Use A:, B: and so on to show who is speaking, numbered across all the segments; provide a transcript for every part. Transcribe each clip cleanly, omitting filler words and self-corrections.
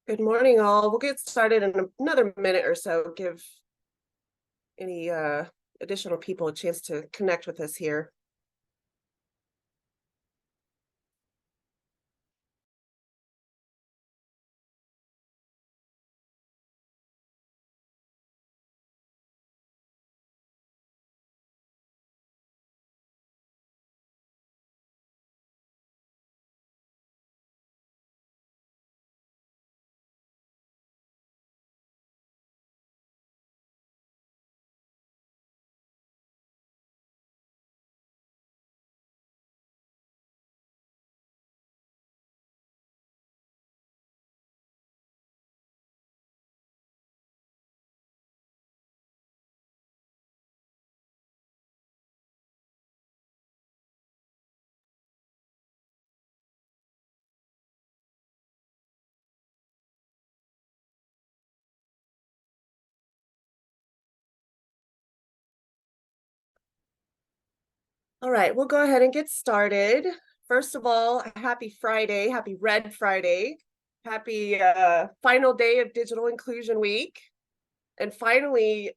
A: Good morning, all. We'll get started in another minute or so. Give any additional people a chance to connect with us here. All right, we'll go ahead and get started. First of all, happy Friday, happy Red Friday, happy final day of Digital Inclusion Week. And finally,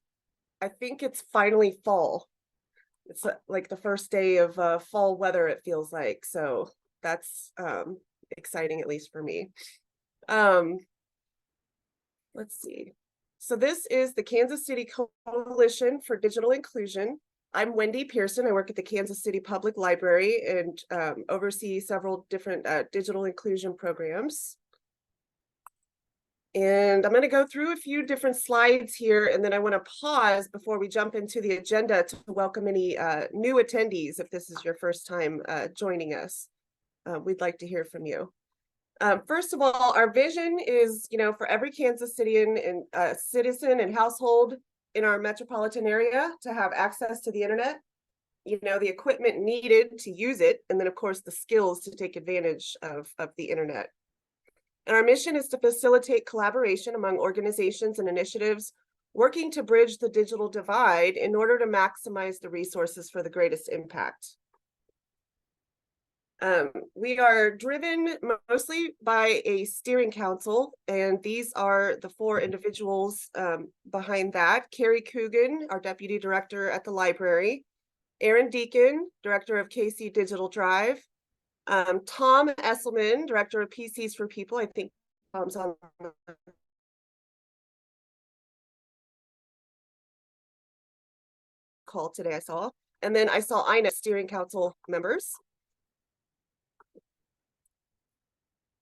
A: I think it's finally fall. It's like the first day of fall weather, it feels like. So that's exciting, at least for me. Let's see. So this is the Kansas City Coalition for Digital Inclusion. I'm Wendy Pearson. I work at the Kansas City Public Library and oversee several different digital inclusion programs. And I'm going to go through a few different slides here, and then I want to pause before we jump into the agenda to welcome any new attendees if this is your first time joining us. We'd like to hear from you. First of all, our vision is, for every Kansas Cityan and citizen and household in our metropolitan area to have access to the internet, the equipment needed to use it, and then of course the skills to take advantage of the internet. And our mission is to facilitate collaboration among organizations and initiatives working to bridge the digital divide in order to maximize the resources for the greatest impact. We are driven mostly by a steering council, and these are the four individuals behind that. Carrie Coogan, our deputy director at the library, Aaron Deacon, director of KC Digital Drive, Tom Esselman, director of PCs for People. I think Tom's on the call today, I saw. And then I saw INA steering council members.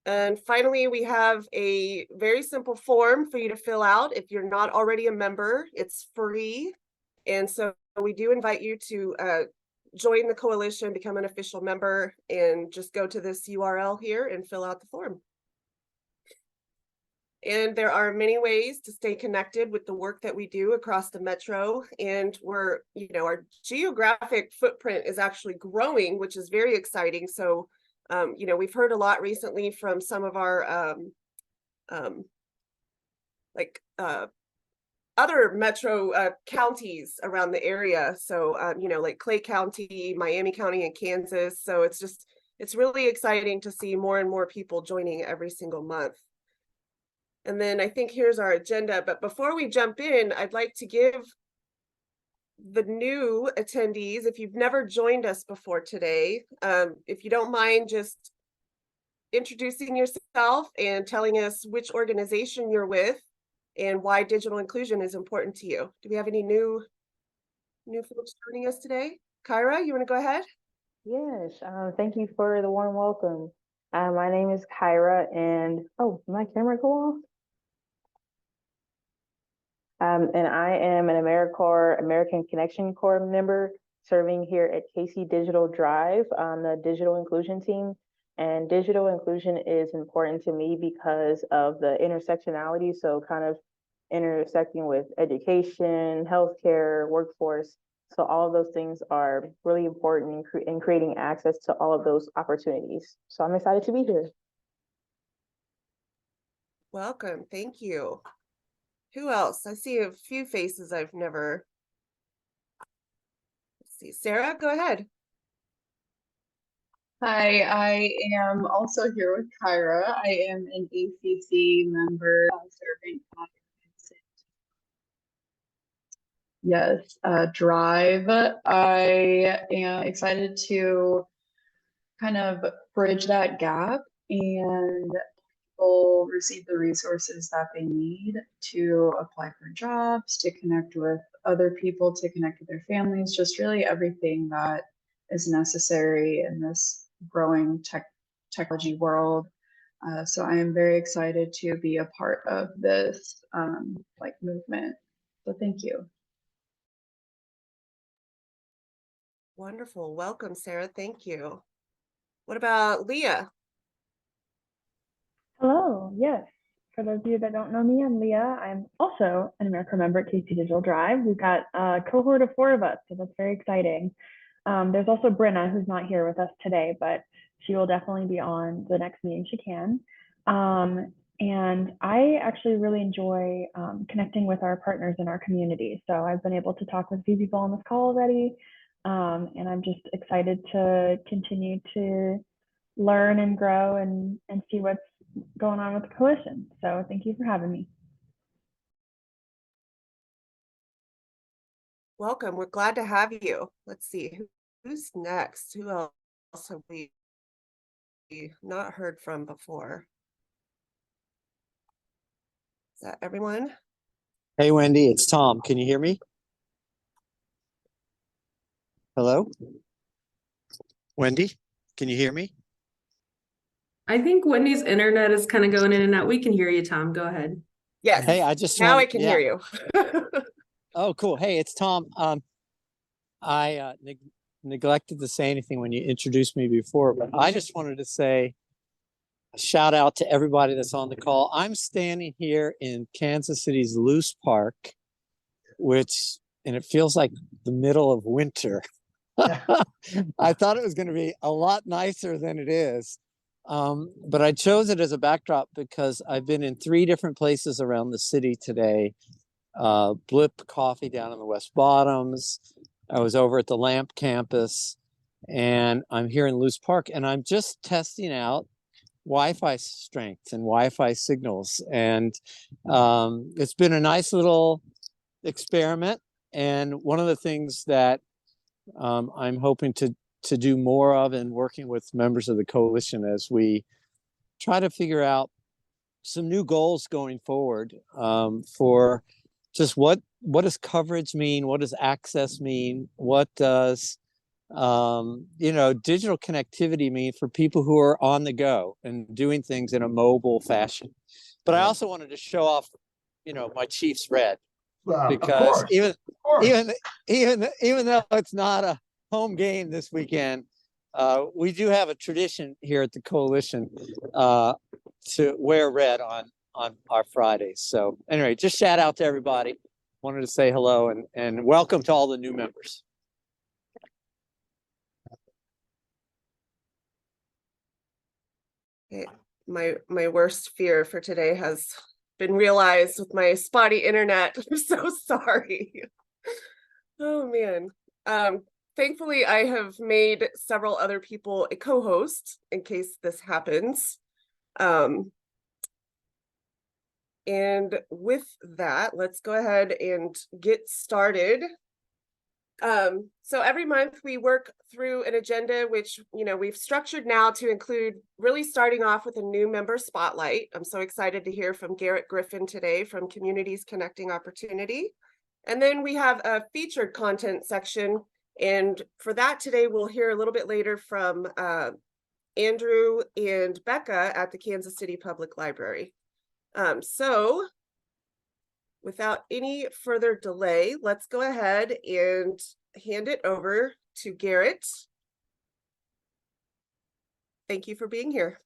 A: And finally, we have a very simple form for you to fill out. If you're not already a member, it's free. And so we do invite you to join the coalition, become an official member, and just go to this URL here and fill out the form. And there are many ways to stay connected with the work that we do across the metro. And our geographic footprint is actually growing, which is very exciting. So we've heard a lot recently from some of our other metro counties around the area. So, like Clay County, Miami County, and Kansas. So it's really exciting to see more and more people joining every single month. And then I think here's our agenda. But before we jump in, I'd like to give the new attendees, if you've never joined us before today, if you don't mind just introducing yourself and telling us which organization you're with and why digital inclusion is important to you. Do we have any new folks joining us today? Kyra, you want to go ahead?
B: Yes, thank you for the warm welcome. My name is Kyra, and my camera go off? And I am an AmeriCorps American Connection Corps member serving here at KC Digital Drive on the digital inclusion team. And digital inclusion is important to me because of the intersectionality, so kind of intersecting with education, healthcare, workforce. So all of those things are really important in creating access to all of those opportunities. So I'm excited to be here.
A: Welcome, thank you. Who else? I see a few faces I've never. Let's see, Sarah, go ahead.
C: Hi, I am also here with Kyra. I am an ACC member serving at Drive. I am excited to kind of bridge that gap and people receive the resources that they need to apply for jobs, to connect with other people, to connect with their families, just really everything that is necessary in this growing technology world. So I am very excited to be a part of this movement. So thank you.
A: Wonderful. Welcome, Sarah. Thank you. What about Leah?
D: Hello, yes. For those of you that don't know me, I'm Leah. I'm also an AmeriCorps member at KC Digital Drive. We've got a cohort of 4 of us, so that's very exciting. There's also Brenna, who's not here with us today, but she will definitely be on the next meeting she can. And I actually really enjoy connecting with our partners in our community. So I've been able to talk with a few people on this call already, and I'm just excited to continue to learn and grow and see what's going on with the coalition. So thank you for having me.
A: Welcome. We're glad to have you. Let's see who's next. Who else have we not heard from before? Is that everyone?
E: Hey, Wendy, it's Tom. Can you hear me? Hello? Wendy, can you hear me?
F: I think Wendy's internet is kind of going in and out. We can hear you, Tom. Go ahead.
A: Yes.
E: Hey, I just
A: now
E: want,
A: I can hear you.
E: Oh, cool. Hey, it's Tom. I neglected to say anything when you introduced me before, but I just wanted to say a shout out to everybody that's on the call. I'm standing here in Kansas City's Loose Park, and it feels like the middle of winter. I thought it was going to be a lot nicer than it is. But I chose it as a backdrop because I've been in 3 different places around the city today. Blip Coffee down in the West Bottoms. I was over at the Lamp campus, and I'm here in Loose Park, and I'm just testing out Wi-Fi strength and Wi-Fi signals. And it's been a nice little experiment. And one of the things that I'm hoping to do more of and working with members of the coalition as we try to figure out some new goals going forward for just what does coverage mean? What does access mean? What does digital connectivity mean for people who are on the go and doing things in a mobile fashion? But I also wanted to show off, my Chiefs red, because even though it's not a home game this weekend, we do have a tradition here at the coalition to wear red on our Fridays. So anyway, just shout out to everybody. Wanted to say hello and welcome to all the new members.
A: Okay. My worst fear for today has been realized with my spotty internet. I'm so sorry. Oh man. Thankfully, I have made several other people a co-host in case this happens. And with that, let's go ahead and get started. So every month we work through an agenda, which, we've structured now to include really starting off with a new member spotlight. I'm so excited to hear from Garrett Griffin today from Communities Connecting Opportunity. And then we have a featured content section. And for that today, we'll hear a little bit later from Andrew and Becca at the Kansas City Public Library. So without any further delay, let's go ahead and hand it over to Garrett. Thank you for being here.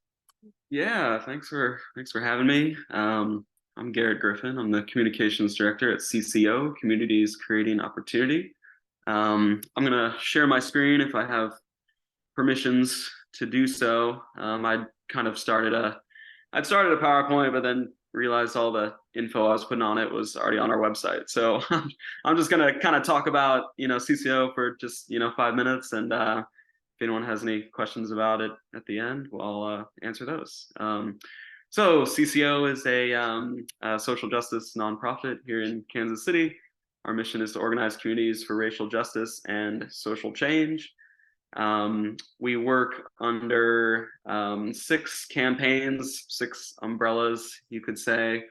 G: Yeah, thanks for having me. I'm Garrett Griffin. I'm the communications director at CCO, Communities Creating Opportunity. I'm gonna share my screen if I have permissions to do so. I'd started a PowerPoint, but then realized all the info I was putting on it was already on our website. So I'm just gonna kind of talk about CCO for just 5 minutes, and if anyone has any questions about it at the end, we'll answer those. So CCO is a social justice nonprofit here in Kansas City. Our mission is to organize communities for racial justice and social change. We work under 6 campaigns, 6 umbrellas, you could say,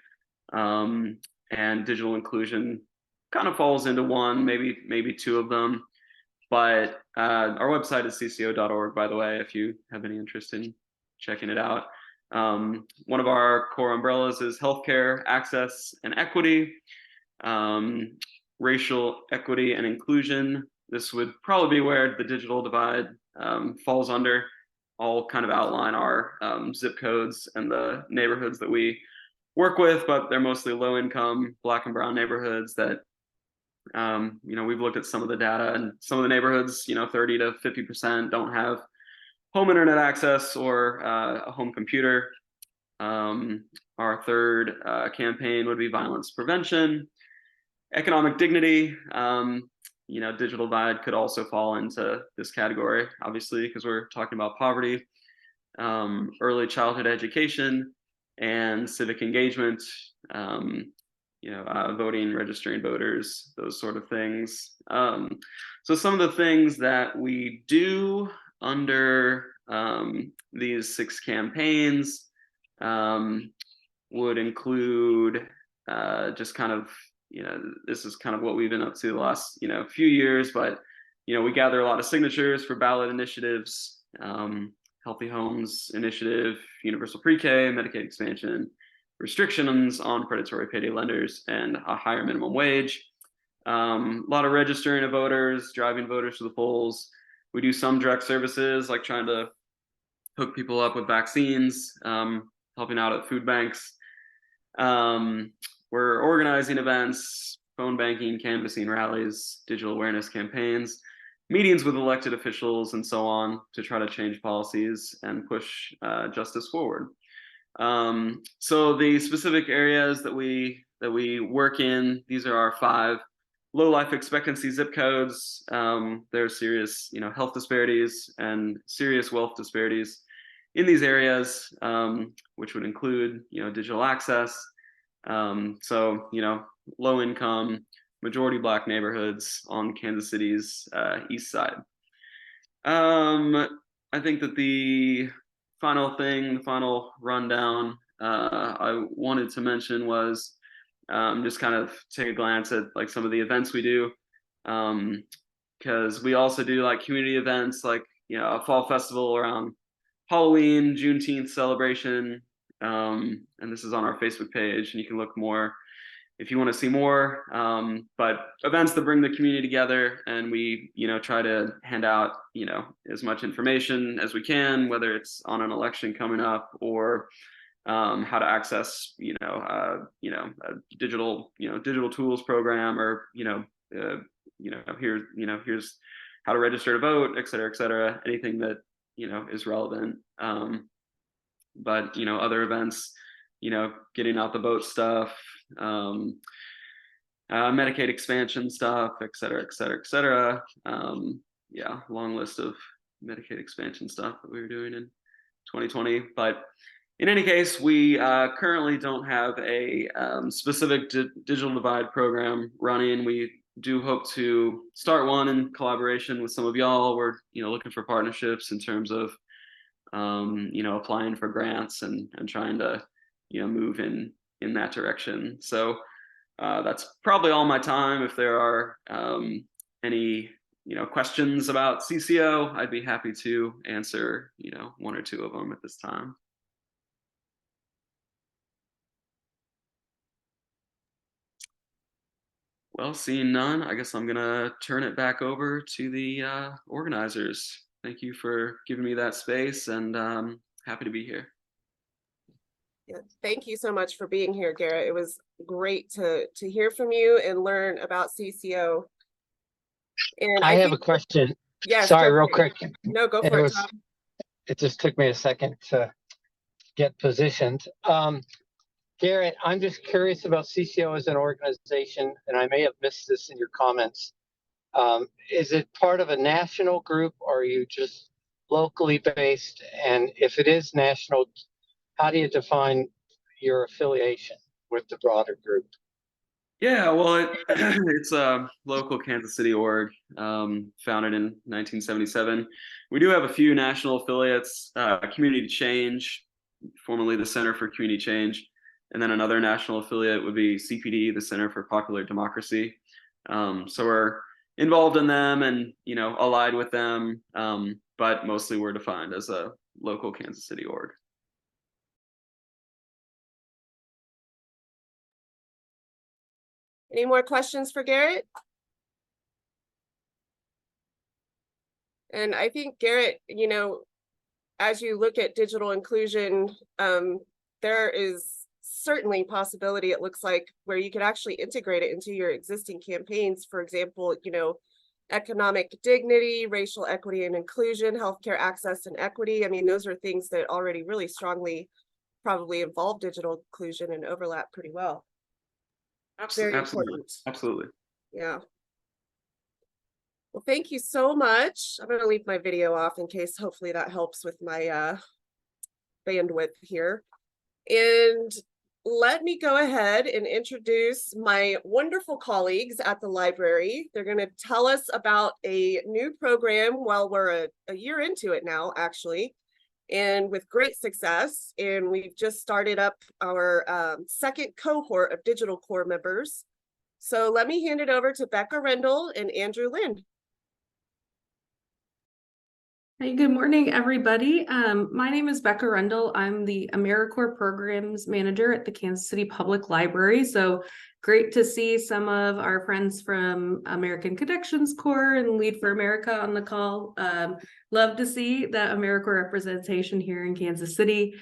G: and digital inclusion kind of falls into one, maybe 2 of them. But our website is cco.org, by the way, if you have any interest in checking it out. One of our core umbrellas is healthcare access and equity, racial equity and inclusion. This would probably be where the digital divide falls under. I'll kind of outline our zip codes and the neighborhoods that we work with, but they're mostly low income Black and brown neighborhoods that, we've looked at some of the data, and some of the neighborhoods, 30 to 50% don't have home internet access or a home computer. Our third campaign would be violence prevention, economic dignity. Digital divide could also fall into this category, obviously, because we're talking about poverty, early childhood education, and civic engagement. Voting, registering voters, those sort of things. So some of the things that we do under these 6 campaigns would include just kind of, this is kind of what we've been up to the last, few years, but, we gather a lot of signatures for ballot initiatives, Healthy Homes Initiative, Universal Pre-K, Medicaid expansion, restrictions on predatory payday lenders, and a higher minimum wage. A lot of registering of voters, driving voters to the polls. We do some direct services, like trying to hook people up with vaccines, helping out at food banks. We're organizing events, phone banking, canvassing rallies, digital awareness campaigns, meetings with elected officials, and so on, to try to change policies and push justice forward. So the specific areas that we work in, these are our 5 low life expectancy zip codes. There are serious, health disparities and serious wealth disparities in these areas, which would include, digital access. So, low income, majority Black neighborhoods on Kansas City's east side. I think that the final rundown I wanted to mention was just kind of take a glance at like some of the events we do, because we also do like community events, like a fall festival around Halloween, Juneteenth celebration, and this is on our Facebook page, and you can look more if you want to see more. But events that bring the community together, and we try to hand out as much information as we can, whether it's on an election coming up or how to access a digital tools program, or here's how to register to vote, et cetera, anything that is relevant. But other events, getting out the vote stuff, Medicaid expansion stuff, et cetera. Long list of Medicaid expansion stuff that we were doing in 2020. But in any case, we currently don't have a specific digital divide program running. We do hope to start one in collaboration with some of y'all. We're looking for partnerships in terms of applying for grants and trying to move in that direction. So that's probably all my time. If there are any questions about CCO, I'd be happy to answer 1 or 2 of them at this time. Well, seeing none, I guess I'm gonna turn it back over to the organizers. Thank you for giving me that space, and happy to be here.
A: Yeah, thank you so much for being here, Garrett. It was great to hear from you and learn about CCO. And
H: I have a question.
A: Yes.
H: Sorry, real quick.
A: No, go for it, Tom.
H: It just took me a second to get positioned. Garrett, I'm just curious about CCO as an organization, and I may have missed this in your comments. Is it part of a national group, or are you just locally based? And if it is national, how do you define your affiliation with the broader group?
G: Yeah, well, it's a local Kansas City org, founded in 1977. We do have a few national affiliates, Community Change, formerly the Center for Community Change, and then another national affiliate would be CPD, the Center for Popular Democracy. So we're involved in them and, allied with them, but mostly we're defined as a local Kansas City org.
A: Any more questions for Garrett? And I think Garrett, as you look at digital inclusion, there is certainly possibility, it looks like, where you could actually integrate it into your existing campaigns. For example, economic dignity, racial equity and inclusion, healthcare access and equity. I mean, those are things that already really strongly probably involve digital inclusion and overlap pretty well. Very important.
G: Absolutely.
A: Yeah. Well, thank you so much. I'm going to leave my video off in case hopefully that helps with my bandwidth here. And let me go ahead and introduce my wonderful colleagues at the library. They're going to tell us about a new program. Well, we're a year into it now, actually, and with great success. And we've just started up our second cohort of Digital Corps members. So let me hand it over to Becca Rendell and Andrew Lynn.
F: Hey, good morning, everybody. My name is Becca Rendell. I'm the AmeriCorps Programs Manager at the Kansas City Public Library. So great to see some of our friends from American Connections Corps and Lead for America on the call. Love to see that AmeriCorps representation here in Kansas City.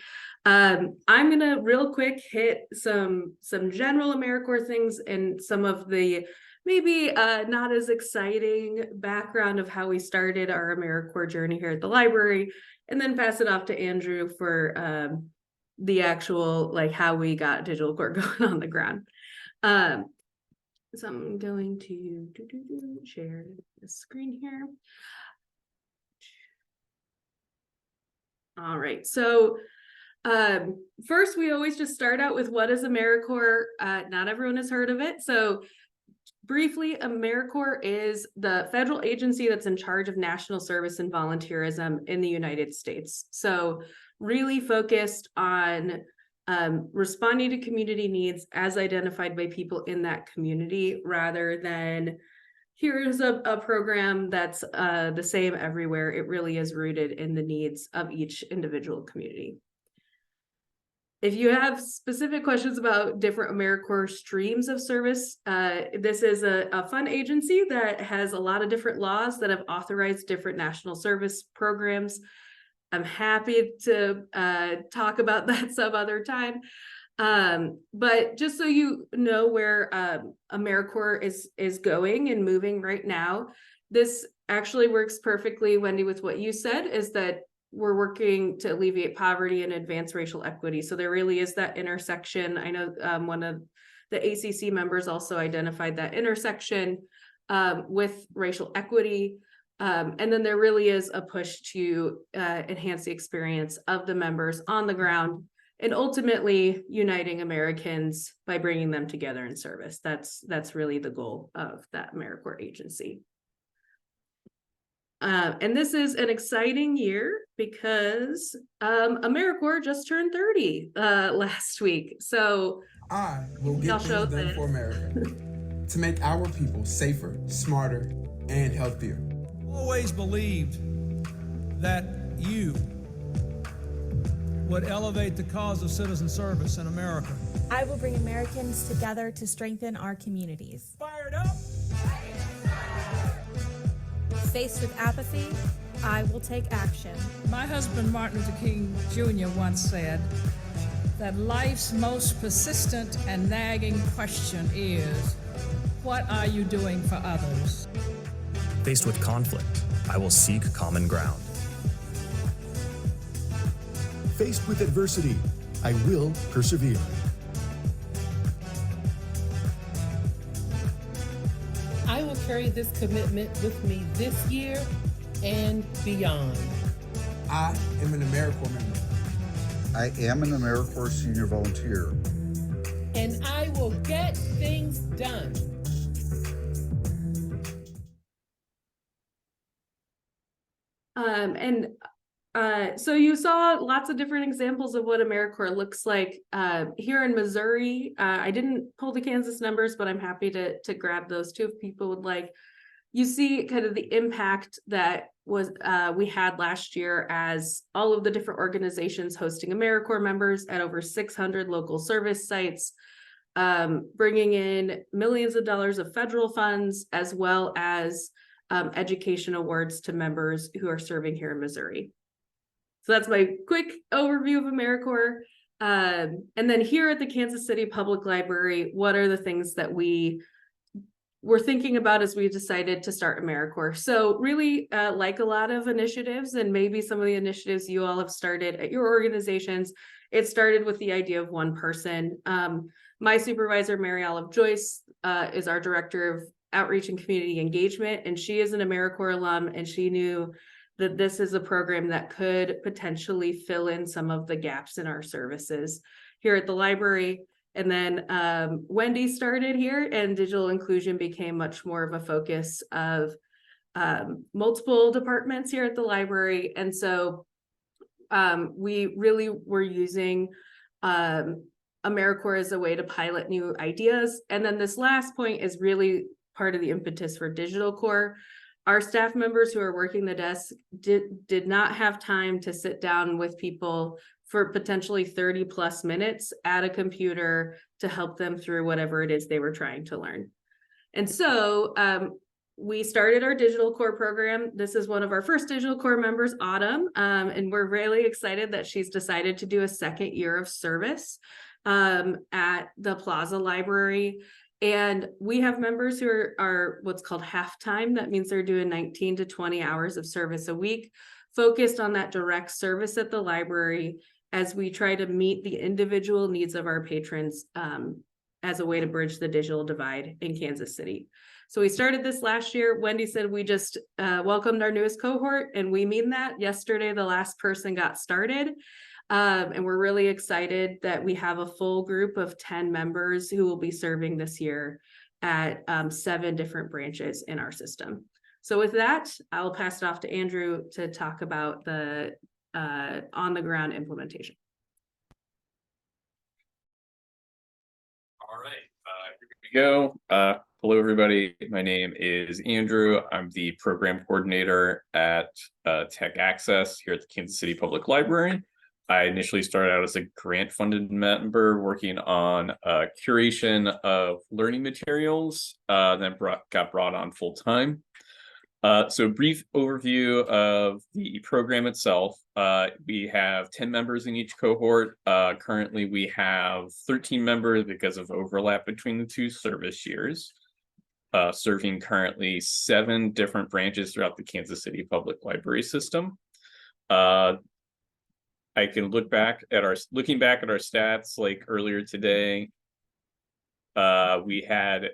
F: I'm gonna real quick hit some general AmeriCorps things and some of the maybe not as exciting background of how we started our AmeriCorps journey here at the library, and then pass it off to Andrew for the actual, like, how we got Digital Corps going on the ground. So I'm going to share the screen here. All right, so first we always just start out with what is AmeriCorps. Not everyone has heard of it, so briefly, AmeriCorps is the federal agency that's in charge of national service and volunteerism in the United States. So really focused on responding to community needs as identified by people in that community, rather than here's a program that's the same everywhere. It really is rooted in the needs of each individual community. If you have specific questions about different AmeriCorps streams of service, this is a fun agency that has a lot of different laws that have authorized different national service programs. I'm happy to talk about that some other time. But just so you know where AmeriCorps is going and moving right now, this actually works perfectly, Wendy, with what you said, is that we're working to alleviate poverty and advance racial equity. So there really is that intersection. I know one of the ACC members also identified that intersection with racial equity. And then there really is a push to enhance the experience of the members on the ground and ultimately uniting Americans by bringing them together in service. That's really the goal of that AmeriCorps agency. And this is an exciting year because AmeriCorps just turned 30 last week. So
I: I will get things done for America to make our people safer, smarter, and healthier.
J: Always believed that you would elevate the cause of citizen service in America.
K: I will bring Americans together to strengthen our communities.
J: Fired up!
K: Faced with apathy, I will take action.
L: My husband, Martin Luther King Jr., once said that life's most persistent and nagging question is, what are you doing for others?
M: Faced with conflict, I will seek common ground.
N: Faced with adversity, I will persevere.
O: I will carry this commitment with me this year and beyond.
I: I am an AmeriCorps member.
O: I am an AmeriCorps senior volunteer.
P: And I will get things done.
F: So you saw lots of different examples of what AmeriCorps looks like here in Missouri. I didn't pull the Kansas numbers, but I'm happy to grab those too if people would like. You see kind of the impact that was we had last year as all of the different organizations hosting AmeriCorps members at over 600 local service sites, bringing in millions of dollars of federal funds, as well as education awards to members who are serving here in Missouri. So that's my quick overview of AmeriCorps. And then here at the Kansas City Public Library, what are the things that we were thinking about as we decided to start AmeriCorps? So really, like a lot of initiatives, and maybe some of the initiatives you all have started at your organizations, it started with the idea of one person. My supervisor, Mary Olive Joyce, is our director of outreach and community engagement, and she is an AmeriCorps alum, and she knew that this is a program that could potentially fill in some of the gaps in our services here at the library. And then Wendy started here, and digital inclusion became much more of a focus of multiple departments here at the library. And so we really were using AmeriCorps as a way to pilot new ideas. And then this last point is really part of the impetus for Digital Corps. Our staff members who are working the desk did not have time to sit down with people for potentially 30 plus minutes at a computer to help them through whatever it is they were trying to learn. And so we started our Digital Corps program. This is one of our first Digital Corps members, Autumn, and we're really excited that she's decided to do a second year of service at the Plaza Library. And we have members who are what's called half-time. That means they're doing 19 to 20 hours of service a week, focused on that direct service at the library as we try to meet the individual needs of our patrons as a way to bridge the digital divide in Kansas City. So we started this last year. Wendy said we just welcomed our newest cohort, and we mean that. Yesterday, the last person got started. And we're really excited that we have a full group of 10 members who will be serving this year at 7 different branches in our system. So with that, I'll pass it off to Andrew to talk about the on-the-ground implementation.
Q: All right, here we go. Hello, everybody. My name is Andrew. I'm the program coordinator at Tech Access here at the Kansas City Public Library. I initially started out as a grant-funded member working on curation of learning materials, then got brought on full-time. So brief overview of the program itself. We have 10 members in each cohort. Currently, we have 13 members because of overlap between the 2 service years, serving currently 7 different branches throughout the Kansas City Public Library system. I can looking back at our stats, like earlier today, we had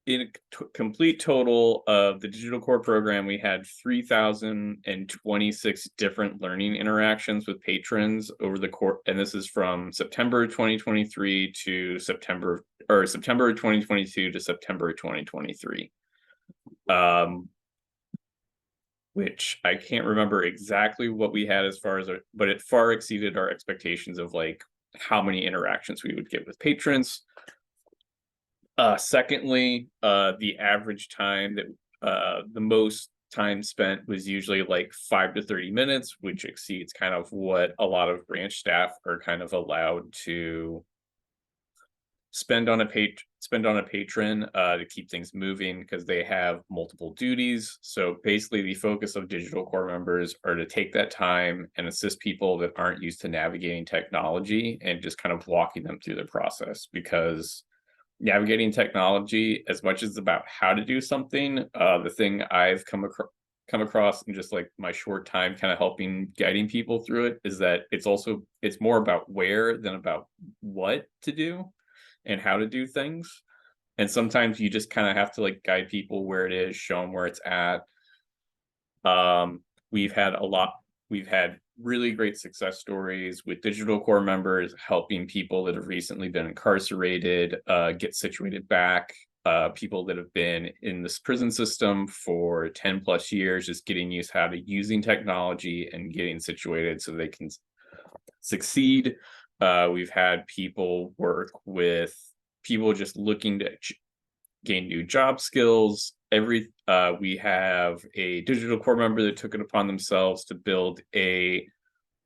Q: in a complete total of the Digital Corps program, we had 3,026 different learning interactions with patrons over the course, and this is from September 2023 to September 2022 to September 2023. Which I can't remember exactly what we had as far as, but it far exceeded our expectations of like how many interactions we would get with patrons. Secondly, the average time that the most time spent was usually like 5 to 30 minutes, which exceeds kind of what a lot of branch staff are kind of allowed to spend on a patron to keep things moving because they have multiple duties. So basically the focus of Digital Corps members are to take that time and assist people that aren't used to navigating technology and just kind of walking them through the process, because navigating technology, as much as about how to do something, the thing I've come across in just like my short time kind of guiding people through it is that it's more about where than about what to do and how to do things. And sometimes you just kind of have to like guide people where it is, show them where it's at. We we've had really great success stories with digital core members helping people that have recently been incarcerated get situated back. People that have been in this prison system for 10 plus years, just getting used how to using technology and getting situated so they can succeed. We've had people work with people just looking to gain new job skills. We have a digital core member that took it upon themselves to build a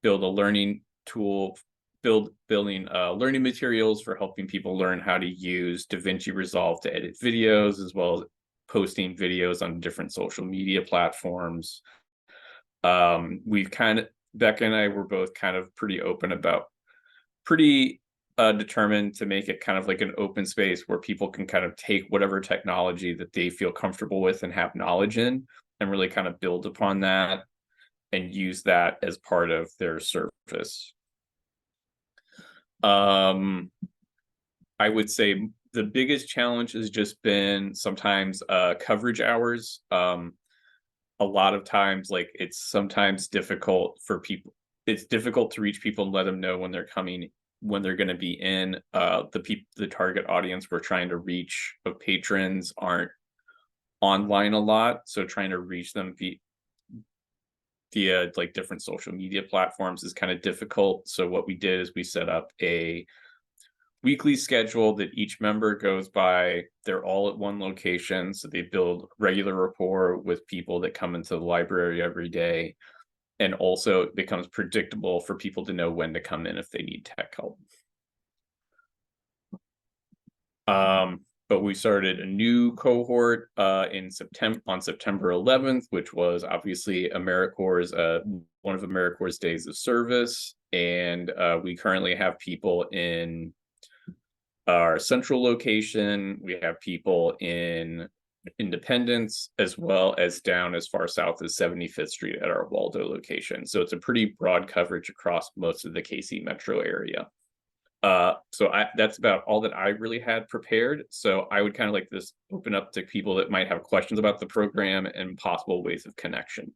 Q: learning tool, building learning materials for helping people learn how to use DaVinci Resolve to edit videos, as well as posting videos on different social media platforms. Becca and I were both kind of pretty open about, determined to make it kind of like an open space where people can kind of take whatever technology that they feel comfortable with and have knowledge in, and really kind of build upon that and use that as part of their service. I would say the biggest challenge has just been sometimes coverage hours. A lot of times, like, it's sometimes difficult for people. It's difficult to reach people and let them know when they're coming, when they're going to be in. The target audience we're trying to reach of patrons aren't online a lot, so trying to reach them via like different social media platforms is kind of difficult. So what we did is we set up a weekly schedule that each member goes by. They're all at one location, so they build regular rapport with people that come into the library every day, and also it becomes predictable for people to know when to come in if they need tech help. But we started a new cohort on September 11th, which was obviously AmeriCorps' one of AmeriCorps' days of service, and we currently have people in our central location. We have people in Independence, as well as down as far south as 75th Street at our Waldo location. So it's a pretty broad coverage across most of the KC metro area. So that's about all that I really had prepared. So I would kind of like this open up to people that might have questions about the program and possible ways of connection.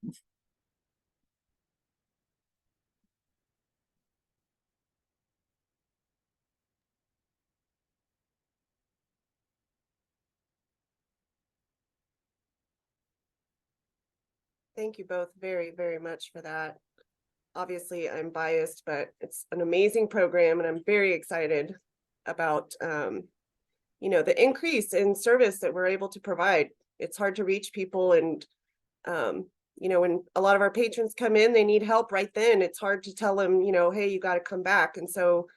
A: Thank you both very, very much for that. Obviously, I'm biased, but it's an amazing program, and I'm very excited about, the increase in service that we're able to provide. It's hard to reach people, and, when a lot of our patrons come in, they need help right then. It's hard to tell them, hey, you got to come back. And so,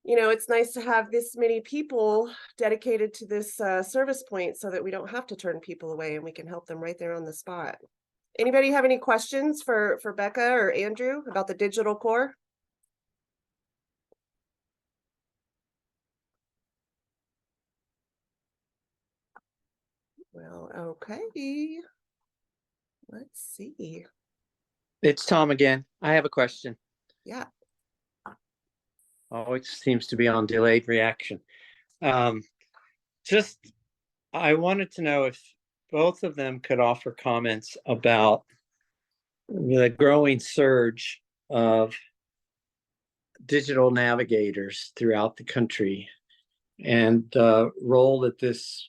A: it's nice to have this many people dedicated to this service point so that we don't have to turn people away and we can help them right there on the spot. Anybody have any questions for Becca or Andrew about the digital core? Well, okay. Let's see.
E: It's Tom again. I have a question.
A: Yeah.
E: Oh, it seems to be on delayed reaction. I wanted to know if both of them could offer comments about the growing surge of digital navigators throughout the country and the role that this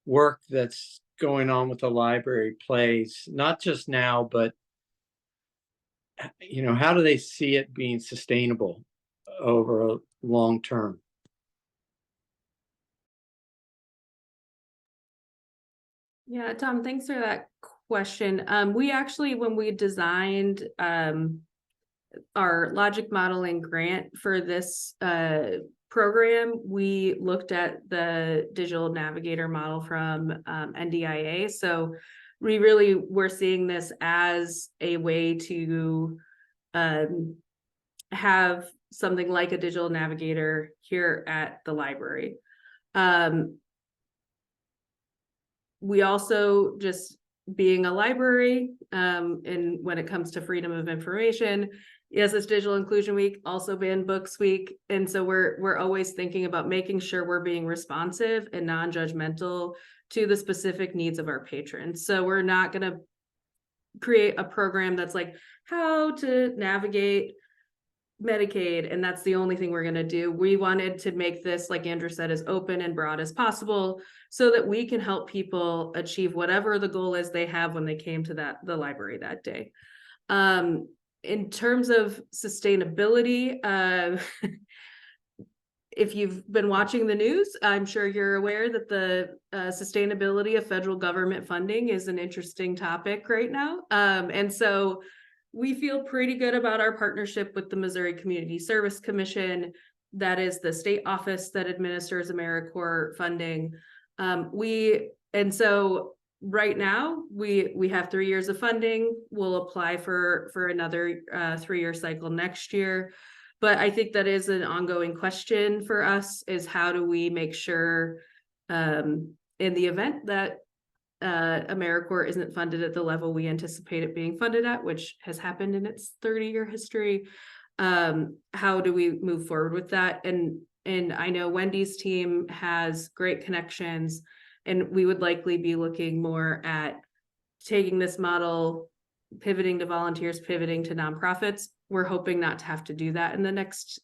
E: work that's going on with the library plays, not just now, but how do they see it being sustainable over a long term?
F: Yeah, Tom, thanks for that question. We actually, when we designed our logic modeling grant for this program, we looked at the digital navigator model from NDIA. So we really were seeing this as a way to have something like a digital navigator here at the library. We also, just being a library, and when it comes to freedom of information, yes, it's Digital Inclusion Week, also Banned Books Week. And so we're always thinking about making sure we're being responsive and non-judgmental to the specific needs of our patrons. So we're not going to create a program that's like how to navigate Medicaid, and that's the only thing we're going to do. We wanted to make this, like Andrew said, as open and broad as possible so that we can help people achieve whatever the goal is they have when they came to the library that day. In terms of sustainability, if you've been watching the news, I'm sure you're aware that the sustainability of federal government funding is an interesting topic right now. And so we feel pretty good about our partnership with the Missouri Community Service Commission. That is the state office that administers AmeriCorps funding. And so right now we have 3 years of funding. We'll apply for another 3-year cycle next year. But I think that is an ongoing question for us, is how do we make sure in the event that AmeriCorps isn't funded at the level we anticipate it being funded at, which has happened in its 30-year history, how do we move forward with that? And I know Wendy's team has great connections, and we would likely be looking more at taking this model, pivoting to volunteers, pivoting to nonprofits. We're hoping not to have to do that in the next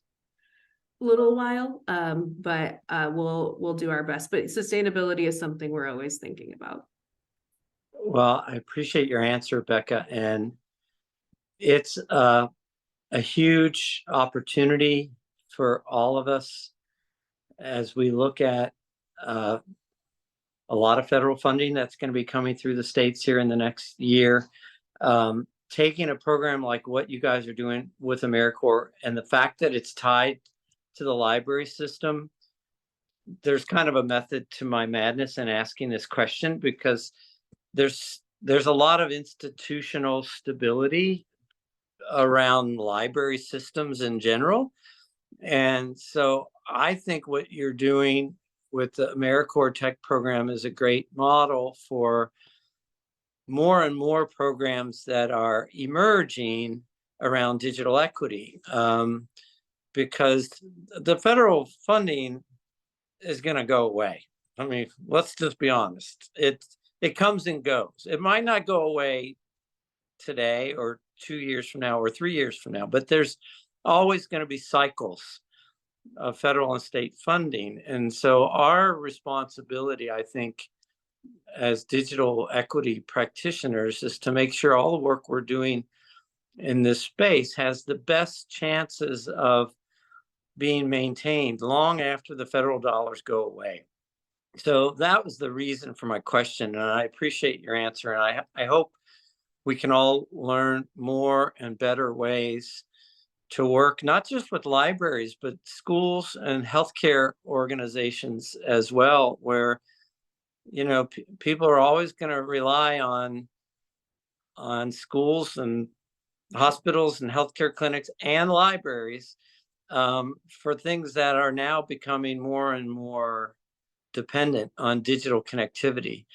F: little while, but we'll do our best. But sustainability is something we're always thinking about.
E: Well, I appreciate your answer, Becca, and it's a huge opportunity for all of us as we look at a lot of federal funding that's going to be coming through the states here in the next year. Taking a program like what you guys are doing with AmeriCorps, and the fact that it's tied to the library system, there's kind of a method to my madness in asking this question, because there's a lot of institutional stability around library systems in general. And so I think what you're doing with the AmeriCorps Tech program is a great model for more and more programs that are emerging around digital equity, because the federal funding is going to go away. I mean, let's just be honest. It comes and goes. It might not go away today or 2 years from now or 3 years from now, but there's always going to be cycles of federal and state funding. And so our responsibility, I think, as digital equity practitioners, is to make sure all the work we're doing in this space has the best chances of being maintained long after the federal dollars go away. So that was the reason for my question, and I appreciate your answer. And I hope we can all learn more and better ways to work, not just with libraries, but schools and healthcare organizations as well, where people are always going to rely on schools and hospitals and healthcare clinics and libraries for things that are now becoming more and more dependent on digital connectivity.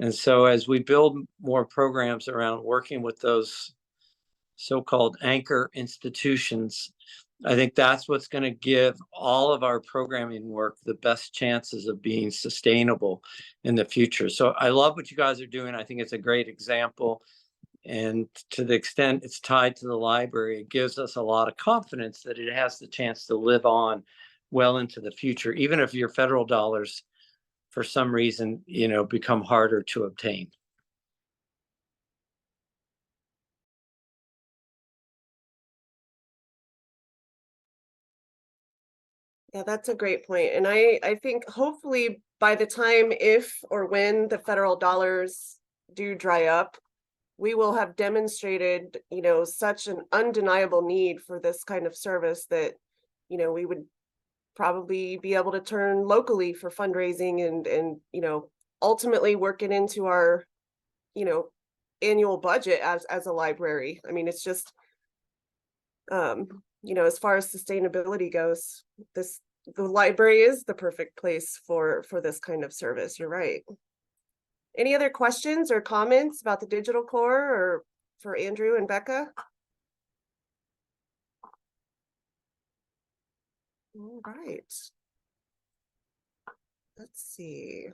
E: And so as we build more programs around working with those so-called anchor institutions, I think that's what's going to give all of our programming work the best chances of being sustainable in the future. So I love what you guys are doing. I think it's a great example. And to the extent it's tied to the library, it gives us a lot of confidence that it has the chance to live on well into the future, even if your federal dollars, for some reason, become harder to obtain.
A: Yeah, that's a great point. And I think hopefully by the time, if or when the federal dollars do dry up, we will have demonstrated, such an undeniable need for this kind of service that, we would probably be able to turn locally for fundraising and ultimately work it into our, annual budget as a library. I mean, it's just, as far as sustainability goes, the library is the perfect place for this kind of service. You're right. Any other questions or comments about the Digital Corps or for Andrew and Becca? All right. Let's see.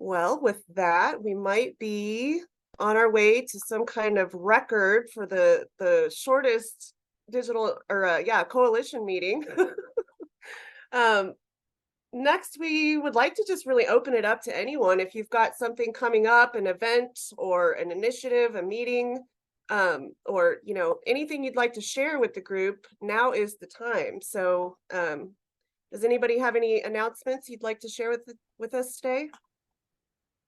A: Well, with that, we might be on our way to some kind of record for the shortest digital or coalition meeting. Next, we would like to just really open it up to anyone. If you've got something coming up, an event or an initiative, a meeting, or anything you'd like to share with the group, now is the time. So does anybody have any announcements you'd like to share with us today?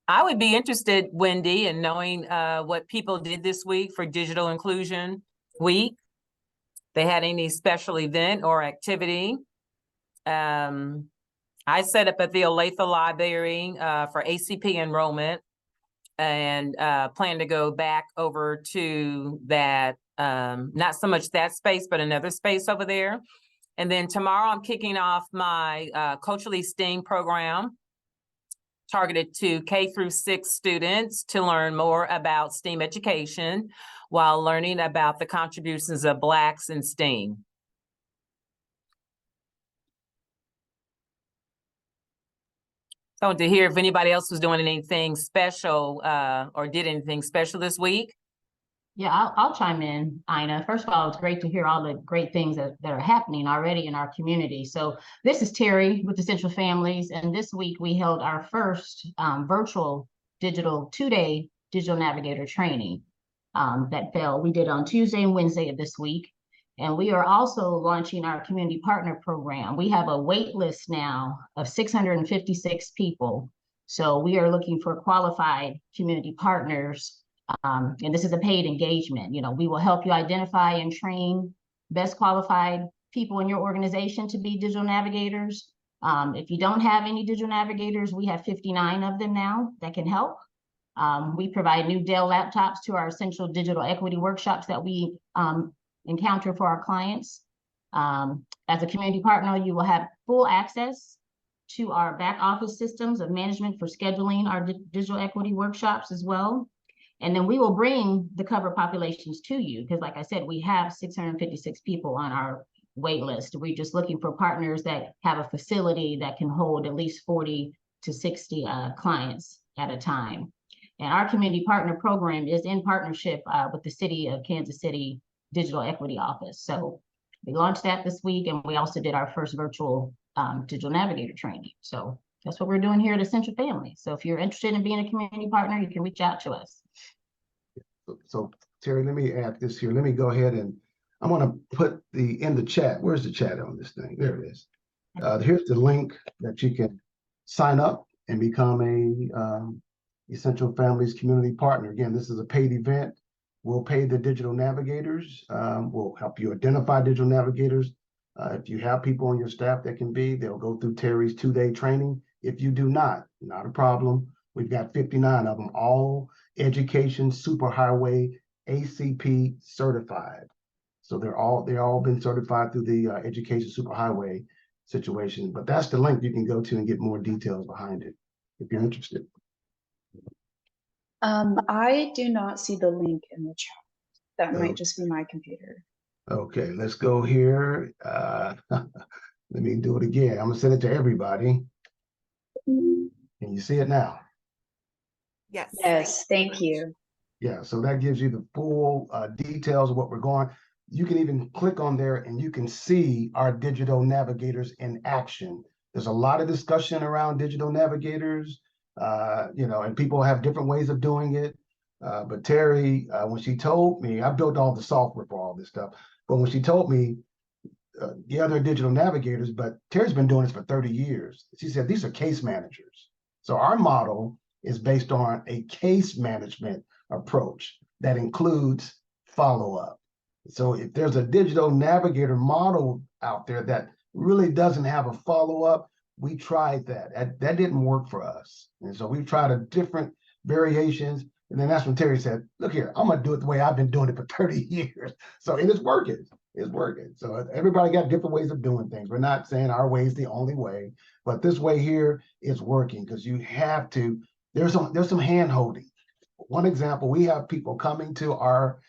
R: I would be interested, Wendy, in knowing what people did this week for Digital Inclusion Week. They had any special event or activity. I set up at the Olathe Library for ACP enrollment and plan to go back over to that, not so much that space, but another space over there. And then tomorrow I'm kicking off my Culturally STEAM program, targeted to K through 6 students to learn more about STEAM education while learning about the contributions of Blacks in STEAM. So to hear if anybody else was doing anything special or did anything special this week.
S: Yeah, I'll chime in, Ina. First of all, it's great to hear all the great things that are happening already in our community. So this is Terry with Essential Families, and this week we held our first virtual digital 2-day digital navigator training that fell. We did on Tuesday and Wednesday of this week. And we are also launching our community partner program. We have a wait list now of 656 people. So we are looking for qualified community partners. And this is a paid engagement. We will help you identify and train best qualified people in your organization to be digital navigators. If you don't have any digital navigators, we have 59 of them now that can help. We provide new Dell laptops to our essential digital equity workshops that we encounter for our clients. As a community partner, you will have full access to our back office systems of management for scheduling our digital equity workshops as well. And then we will bring the cover populations to you because, like I said, we have 656 people on our wait list. We're just looking for partners that have a facility that can hold at least 40 to 60 clients at a time. And our community partner program is in partnership with the City of Kansas City Digital Equity Office. So we launched that this week, and we also did our first virtual digital navigator training. So that's what we're doing here at Essential Family. So if you're interested in being a community partner, you can reach out to us.
T: So Terry, let me add this here. Let me go ahead and I'm going to put in the chat. Where's the chat on this thing? There it is. Here's the link that you can sign up and become a Essential Families community partner. Again, this is a paid event. We'll pay the digital navigators. We'll help you identify digital navigators. If you have people on your staff that can be, they'll go through Terry's 2-day training. If you do not a problem. We've got 59 of them, all education superhighway ACP certified. So they're all been certified through the education superhighway situation. But that's the link you can go to and get more details behind it if you're interested.
C: I do not see the link in the chat. That might just be my computer.
T: Okay, let's go here. Let me do it again. I'm gonna send it to everybody. Can you see it now?
A: Yes.
C: Yes, thank you.
T: Yeah, so that gives you the full details of what we're going. You can even click on there and you can see our digital navigators in action. There's a lot of discussion around digital navigators, and people have different ways of doing it. But Terry, when she told me, I built all the software for all this stuff, but when she told me, yeah, they're digital navigators, but Terry's been doing this for 30 years. She said, these are case managers. So our model is based on a case management approach that includes follow-up. So if there's a digital navigator model out there that really doesn't have a follow-up, we tried that. That didn't work for us. And so we've tried a different variations. And then that's when Terry said, look here, I'm gonna do it the way I've been doing it for 30 years. So and it's working. It's working. So everybody got different ways of doing things. We're not saying our way is the only way, but this way here is working because you have to, there's some hand holding. One example, we have people coming to our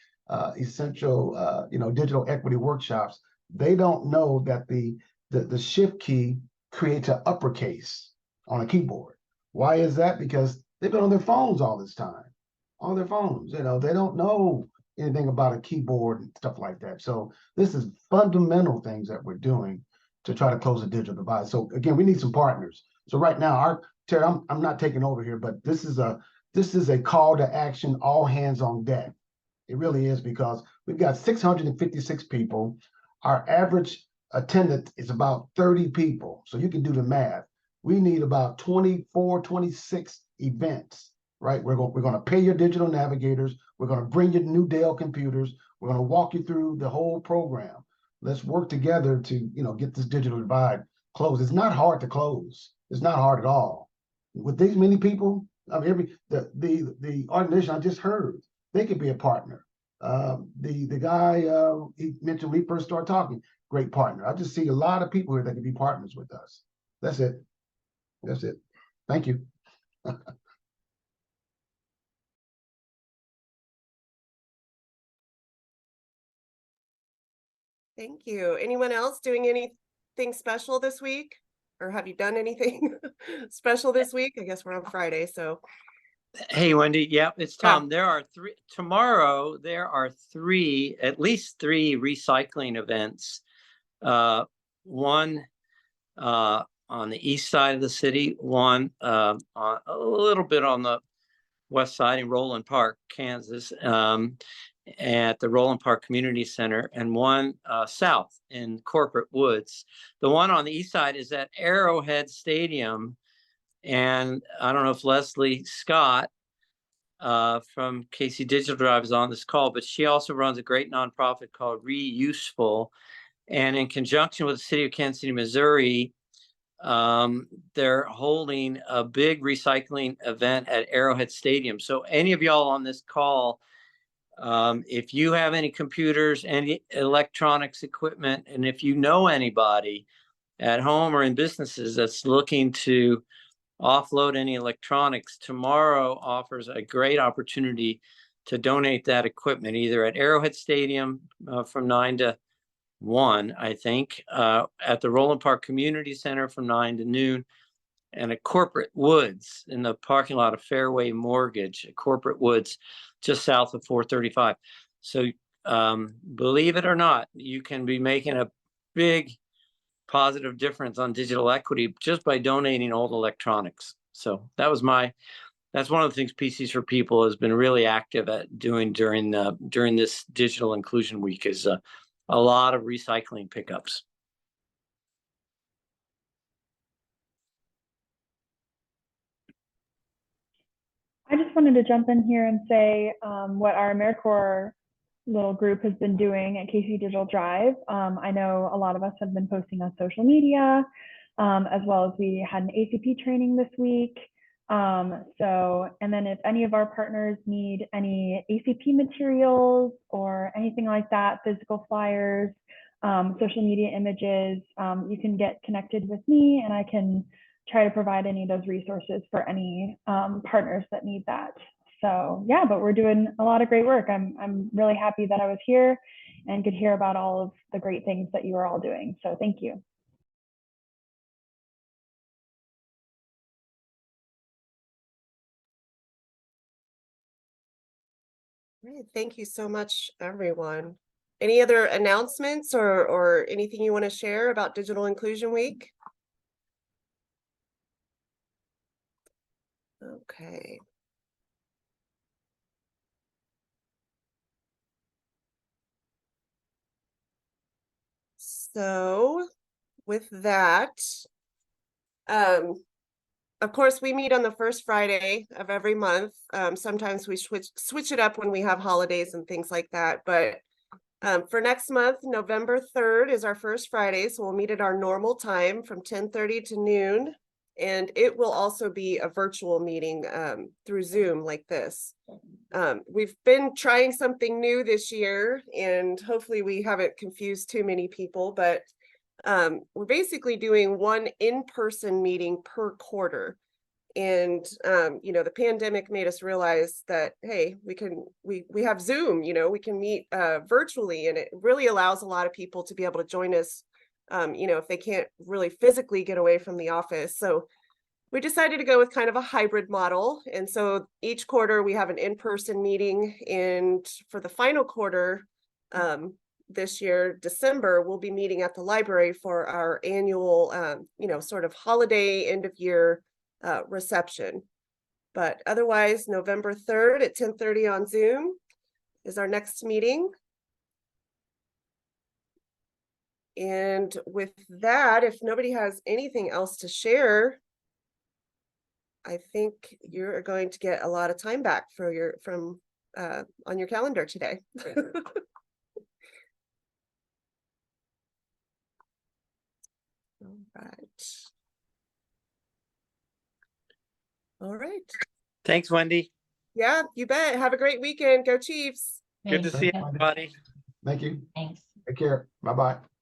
T: essential digital equity workshops. They don't know that the shift key creates an uppercase on a keyboard. Why is that? Because they've been on their phones all this time, on their phones. They don't know anything about a keyboard and stuff like that. So this is fundamental things that we're doing to try to close the digital divide. So again, we need some partners. So right now, Terry, I'm not taking over here, but this is a call to action, all hands on deck. It really is, because we've got 656 people. Our average attendance is about 30 people. So you can do the math. We need about 24, 26 events, right? We're going to pay your digital navigators. We're going to bring you new Dell computers. We're going to walk you through the whole program. Let's work together to, get this digital divide closed. It's not hard to close. It's not hard at all. With these many people, I mean, the organization I just heard, they could be a partner. The guy he mentioned when we first started talking, great partner. I just see a lot of people here that could be partners with us. That's it. That's it. Thank you.
A: Thank you. Anyone else doing anything special this week? Or have you done anything special this week? I guess we're on Friday, so.
E: Hey, Wendy. Yeah, it's Tom. Tomorrow, there are at least three recycling events. One on the east side of the city, one on a little bit on the west side in Roland Park, Kansas, at the Roland Park Community Center, and one south in Corporate Woods. The one on the east side is at Arrowhead Stadium. And I don't know if Leslie Scott from KC Digital Drive is on this call, but she also runs a great nonprofit called Reuseful. And in conjunction with the city of Kansas City, Missouri, they're holding a big recycling event at Arrowhead Stadium. So any of y'all on this call, if you have any computers, any electronics equipment, and if you know anybody at home or in businesses that's looking to offload any electronics, tomorrow offers a great opportunity to donate that equipment, either at Arrowhead Stadium from 9 to 1, I think, at the Roland Park Community Center from 9 to noon, and at Corporate Woods in the parking lot of Fairway Mortgage at Corporate Woods, just south of 435. So believe it or not, you can be making a big positive difference on digital equity just by donating old electronics. So that's one of the things PCs for People has been really active at doing during this Digital Inclusion Week, is a lot of recycling pickups.
D: I just wanted to jump in here and say what our AmeriCorps little group has been doing at KC Digital Drive. I know a lot of us have been posting on social media, as well as we had an ACP training this week. And then if any of our partners need any ACP materials or anything like that, physical flyers, social media images, you can get connected with me and I can try to provide any of those resources for any partners that need that. So yeah, but we're doing a lot of great work. I'm really happy that I was here and could hear about all of the great things that you are all doing. So thank you.
A: Great. Thank you so much, everyone. Any other announcements or anything you want to share about Digital Inclusion Week? Okay. So with that, of course, we meet on the first Friday of every month. Sometimes we switch it up when we have holidays and things like that. But for next month, November 3rd is our first Friday. So we'll meet at our normal time from 10:30 to noon. And it will also be a virtual meeting through Zoom like this. We've been trying something new this year, and hopefully we haven't confused too many people, but we're basically doing one in-person meeting per quarter. And the pandemic made us realize that, hey, we have Zoom, we can meet virtually, and it really allows a lot of people to be able to join us if they can't really physically get away from the office. So We decided to go with kind of a hybrid model. And so each quarter we have an in-person meeting, and for the final quarter, this year, December, we'll be meeting at the library for our annual, sort of holiday end of year reception. But otherwise, November 3rd at 10:30 on Zoom is our next meeting. And with that, if nobody has anything else to share, I think you're going to get a lot of time back on your calendar today. All right.
E: Thanks, Wendy.
A: Yeah, you bet. Have a great weekend. Go Chiefs.
E: Good to see everybody.
T: Thank you.
S: Thanks.
T: Take care. Bye-bye.